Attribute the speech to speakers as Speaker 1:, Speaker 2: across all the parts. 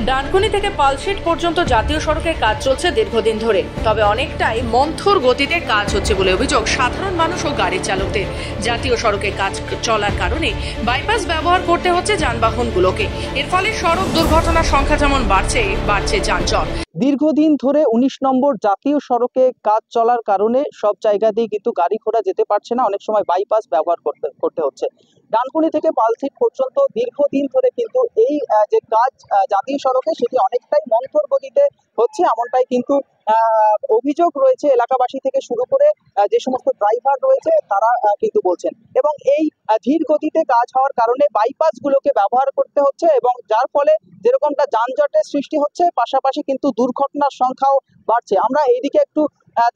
Speaker 1: ডানকুনি থেকে পালশেট পর্যন্ত জাতীয় সড়কে কাজ চলছে দীর্ঘদিন ধরে। তবে অনেকটাই মন্থর গতিতে কাজ হচ্ছে বলে অভিযোগ সাধারণ মানুষ ও গাড়ি চালকদের। জাতীয় সড়কে কাজ চলার কারণে বাইপাস ব্যবহার করতে হচ্ছে যানবাহনগুলোকে। এর ফলে সড়ক দুর্ঘটনার সংখ্যা যেমন বাড়ছে যানজট।
Speaker 2: দীর্ঘদিন ধরে ১৯ নম্বর জাতীয় সড়কে কাজ চলার কারণে সব জায়গাতেই কিন্তু গাড়ি ঘোড়া যেতে পারছে না, অনেক সময় বাইপাস ব্যবহার করতে হচ্ছে। ডানকুনি থেকে পালশেট পর্যন্ত দীর্ঘদিন ধরে কিন্তু এই যে কাজ জাতীয় সড়কে সেটি অনেকটাই মন্থর গতিতে হচ্ছে, এমনটাই কিন্তু অভিযোগ রয়েছে এলাকাবাসী থেকে শুরু করে যে সমস্ত ড্রাইভার রয়েছে তারা কিন্তু বলছেন। এবং এই ধীর গতিতে কাজ হওয়ার কারণে বাইপাসগুলোকে ব্যবহার করতে হচ্ছে এবং যার ফলে যেরকমটা যানজটের সৃষ্টি হচ্ছে, পাশাপাশি কিন্তু দুর্ঘটনার সংখ্যাও বাড়ছে। আমরা এইদিকে একটু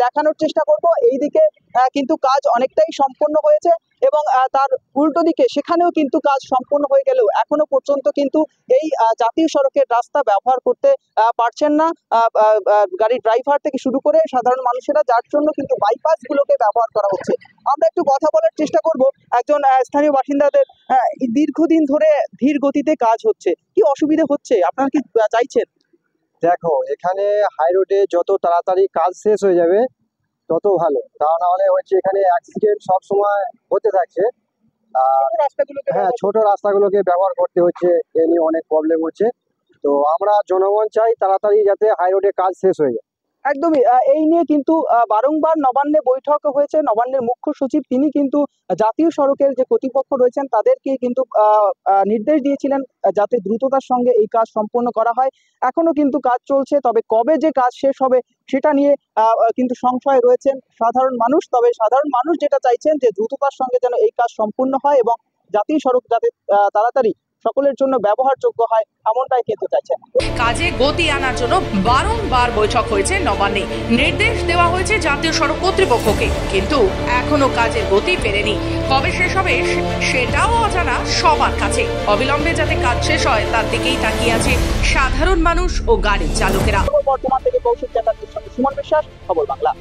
Speaker 2: দেখানোর চেষ্টা করব। এইদিকে কিন্তু কাজ অনেকটাই সম্পন্ন হয়েছে এবং তার উল্টো দিকে সেখানেও কিন্তু কাজ সম্পন্ন হয়ে গেলেও এখনো পর্যন্ত কিন্তু এই জাতীয় সড়কের রাস্তা ব্যবহার করতে পারছেন না গাড়ির ড্রাইভার থেকে শুরু করে সাধারণ মানুষেরা, যার জন্য কিন্তু বাইপাসগুলোকে ব্যবহার করা হচ্ছে। আমরা একটু কথা বলার চেষ্টা করব একজন স্থানীয় বাসিন্দাদের। দীর্ঘদিন ধরে ধীর গতিতে কাজ হচ্ছে, কি অসুবিধা হচ্ছে, আপনারা কি চাইছেন?
Speaker 3: দেখো, এখানে হাই রোডে যত তাড়াতাড়ি কাজ শেষ হয়ে যাবে তত ভালো, তা না হলে হচ্ছে এখানে অ্যাক্সিডেন্ট সব সময় হতে থাকছে। হ্যাঁ, ছোট রাস্তাগুলোকে ব্যবহার করতে হচ্ছে, এ নিয়ে অনেক প্রবলেম হচ্ছে। তো আমরা জনগণ চাই তাড়াতাড়ি যাতে হাই রোডে কাজ শেষ হয়ে যায়।
Speaker 2: একদমই এই নিয়ে কিন্তু বারংবার নবান্নে বৈঠক হয়েছে। নবান্নের মুখ্য সচিব তিনি কিন্তু জাতীয় সড়কের যে কর্তৃপক্ষ রয়েছেন তাদেরকে কিন্তু নির্দেশ দিয়েছিলেন যাতে দ্রুততার সঙ্গে এই কাজ সম্পন্ন করা হয়। এখনো কিন্তু কাজ চলছে, তবে কবে যে কাজ শেষ হবে সেটা নিয়ে কিন্তু সংশয় রয়েছেন সাধারণ মানুষ। তবে সাধারণ মানুষ যেটা চাইছেন যে দ্রুততার সঙ্গে যেন এই কাজ সম্পূর্ণ হয় এবং জাতীয় সড়ক যাতে তাড়াতাড়ি সকলের জন্য ব্যবহারযোগ্য হয়, এমনটাই কিন্তু চাইছেন।
Speaker 1: কাজে গতি আনার জন্য বারংবার বৈঠক হয়েছে নবান্নে। নির্দেশ দেওয়া হয়েছে জাতীয় সড়ক কর্তৃপক্ষকে, কিন্তু এখনো কাজের গতি ফেরেনি। কবে শেষ হবে সেটাও অজানা সবার কাছে। অবিলম্বে যাতে কাজ শেষ হয় তার দিকেই তাকিয়ে আছে সাধারণ মানুষ ও গাড়ির চালকেরা।
Speaker 2: বর্তমান থেকে কৌশিক চ্যাটার্জির সঙ্গে সুমন বিশ্বাস, খবর বাংলা।